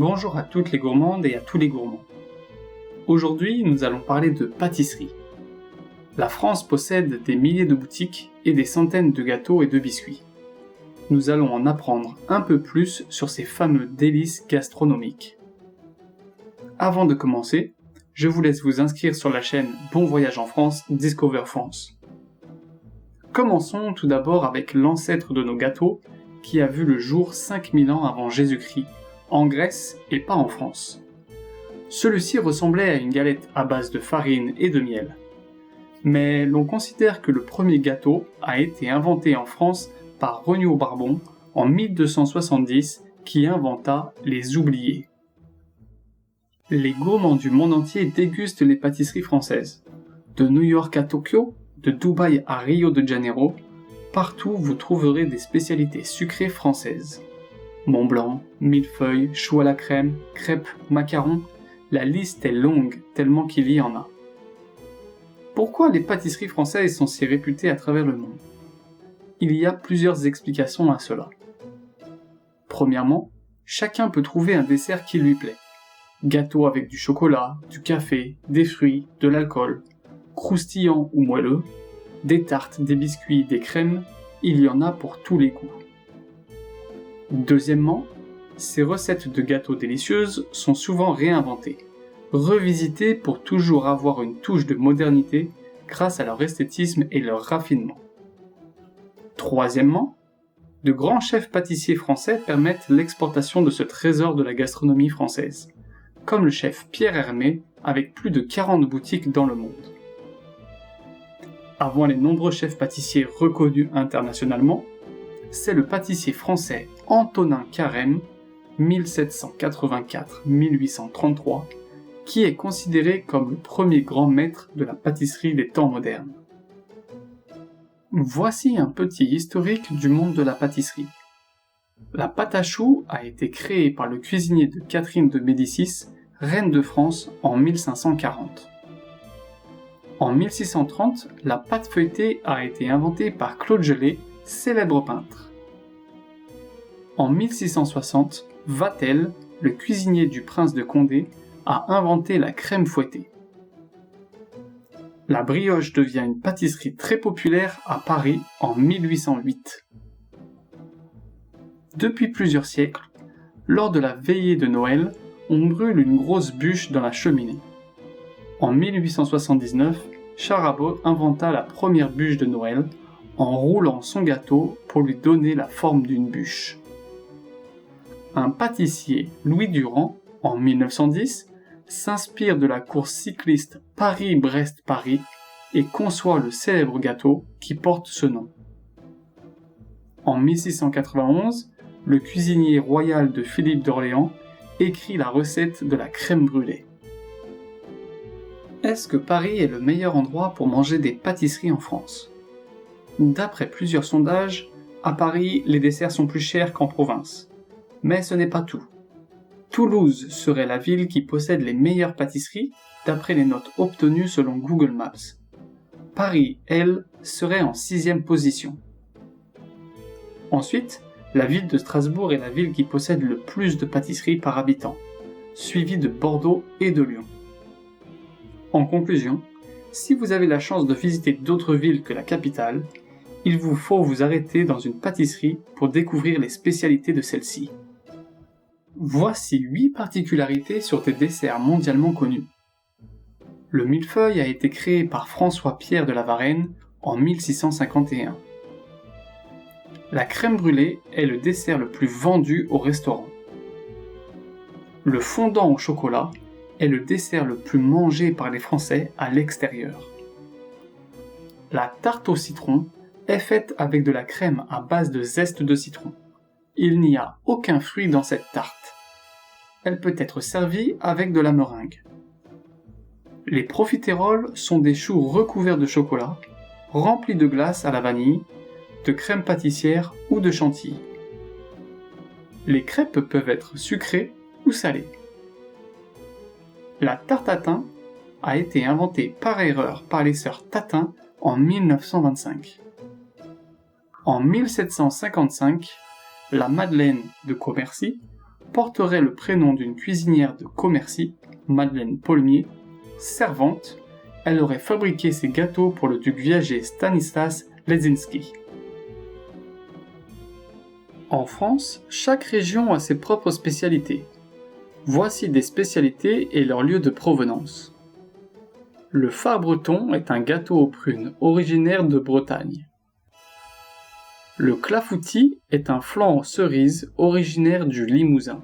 Bonjour à toutes les gourmandes et à tous les gourmands. Aujourd'hui, nous allons parler de pâtisserie. La France possède des milliers de boutiques et des centaines de gâteaux et de biscuits. Nous allons en apprendre un peu plus sur ces fameux délices gastronomiques. Avant de commencer, je vous laisse vous inscrire sur la chaîne Bon Voyage en France, Discover France. Commençons tout d'abord avec l'ancêtre de nos gâteaux, qui a vu le jour 5000 ans avant Jésus-Christ, en Grèce et pas en France. Celui-ci ressemblait à une galette à base de farine et de miel. Mais l'on considère que le premier gâteau a été inventé en France par Regnault Barbon en 1270, qui inventa les oubliés. Les gourmands du monde entier dégustent les pâtisseries françaises. De New York à Tokyo, de Dubaï à Rio de Janeiro, partout vous trouverez des spécialités sucrées françaises. Mont Blanc, millefeuille, choux à la crème, crêpes, macarons, la liste est longue tellement qu'il y en a. Pourquoi les pâtisseries françaises sont si réputées à travers le monde ? Il y a plusieurs explications à cela. Premièrement, chacun peut trouver un dessert qui lui plaît. Gâteau avec du chocolat, du café, des fruits, de l'alcool, croustillant ou moelleux, des tartes, des biscuits, des crèmes, il y en a pour tous les goûts. Deuxièmement, ces recettes de gâteaux délicieuses sont souvent réinventées, revisitées pour toujours avoir une touche de modernité grâce à leur esthétisme et leur raffinement. Troisièmement, de grands chefs pâtissiers français permettent l'exportation de ce trésor de la gastronomie française, comme le chef Pierre Hermé avec plus de 40 boutiques dans le monde. Avant les nombreux chefs pâtissiers reconnus internationalement, c'est le pâtissier français Antonin Carême, 1784-1833, qui est considéré comme le premier grand maître de la pâtisserie des temps modernes. Voici un petit historique du monde de la pâtisserie. La pâte à choux a été créée par le cuisinier de Catherine de Médicis, reine de France, en 1540. En 1630, la pâte feuilletée a été inventée par Claude Gelée, célèbre peintre. En 1660, Vatel, le cuisinier du prince de Condé, a inventé la crème fouettée. La brioche devient une pâtisserie très populaire à Paris en 1808. Depuis plusieurs siècles, lors de la veillée de Noël, on brûle une grosse bûche dans la cheminée. En 1879, Charabot inventa la première bûche de Noël en roulant son gâteau pour lui donner la forme d'une bûche. Un pâtissier, Louis Durand, en 1910, s'inspire de la course cycliste Paris-Brest-Paris et conçoit le célèbre gâteau qui porte ce nom. En 1691, le cuisinier royal de Philippe d'Orléans écrit la recette de la crème brûlée. Est-ce que Paris est le meilleur endroit pour manger des pâtisseries en France ? D'après plusieurs sondages, à Paris, les desserts sont plus chers qu'en province. Mais ce n'est pas tout. Toulouse serait la ville qui possède les meilleures pâtisseries, d'après les notes obtenues selon Google Maps. Paris, elle, serait en 6e position. Ensuite, la ville de Strasbourg est la ville qui possède le plus de pâtisseries par habitant, suivie de Bordeaux et de Lyon. En conclusion, si vous avez la chance de visiter d'autres villes que la capitale, il vous faut vous arrêter dans une pâtisserie pour découvrir les spécialités de celle-ci. Voici 8 particularités sur des desserts mondialement connus. Le millefeuille a été créé par François-Pierre de la Varenne en 1651. La crème brûlée est le dessert le plus vendu au restaurant. Le fondant au chocolat est le dessert le plus mangé par les Français à l'extérieur. La tarte au citron est faite avec de la crème à base de zeste de citron. Il n'y a aucun fruit dans cette tarte. Elle peut être servie avec de la meringue. Les profiteroles sont des choux recouverts de chocolat, remplis de glace à la vanille, de crème pâtissière ou de chantilly. Les crêpes peuvent être sucrées ou salées. La tarte tatin a été inventée par erreur par les sœurs Tatin en 1925. En 1755, la Madeleine de Commercy porterait le prénom d'une cuisinière de Commercy, Madeleine Paulmier, servante. Elle aurait fabriqué ces gâteaux pour le duc viager Stanislas Leczinski. En France, chaque région a ses propres spécialités. Voici des spécialités et leur lieu de provenance. Le fard breton est un gâteau aux prunes originaire de Bretagne. Le clafoutis est un flan aux cerises originaire du Limousin.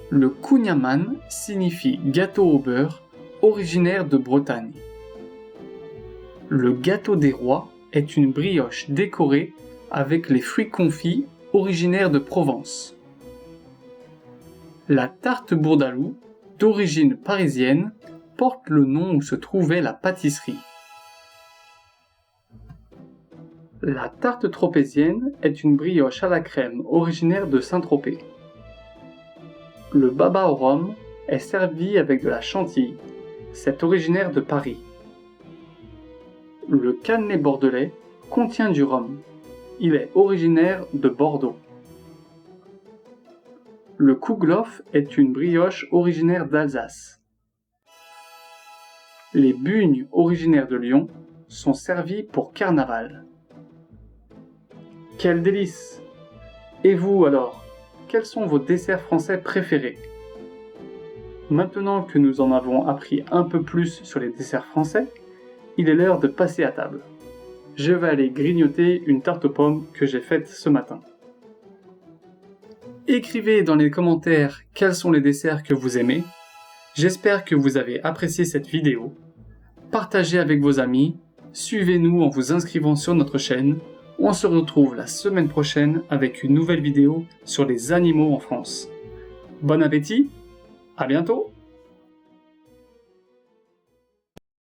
Le kouign-amann signifie gâteau au beurre originaire de Bretagne. Le gâteau des rois est une brioche décorée avec les fruits confits originaires de Provence. La tarte bourdaloue, d'origine parisienne, porte le nom où se trouvait la pâtisserie. La tarte tropézienne est une brioche à la crème originaire de Saint-Tropez. Le baba au rhum est servi avec de la chantilly, c'est originaire de Paris. Le cannelé bordelais contient du rhum, il est originaire de Bordeaux. Le kouglof est une brioche originaire d'Alsace. Les bugnes originaires de Lyon sont servies pour carnaval. Quel délice! Et vous alors, quels sont vos desserts français préférés? Maintenant que nous en avons appris un peu plus sur les desserts français, il est l'heure de passer à table. Je vais aller grignoter une tarte aux pommes que j'ai faite ce matin. Écrivez dans les commentaires quels sont les desserts que vous aimez. J'espère que vous avez apprécié cette vidéo. Partagez avec vos amis, suivez-nous en vous inscrivant sur notre chaîne. On se retrouve la semaine prochaine avec une nouvelle vidéo sur les animaux en France. Bon appétit, à bientôt!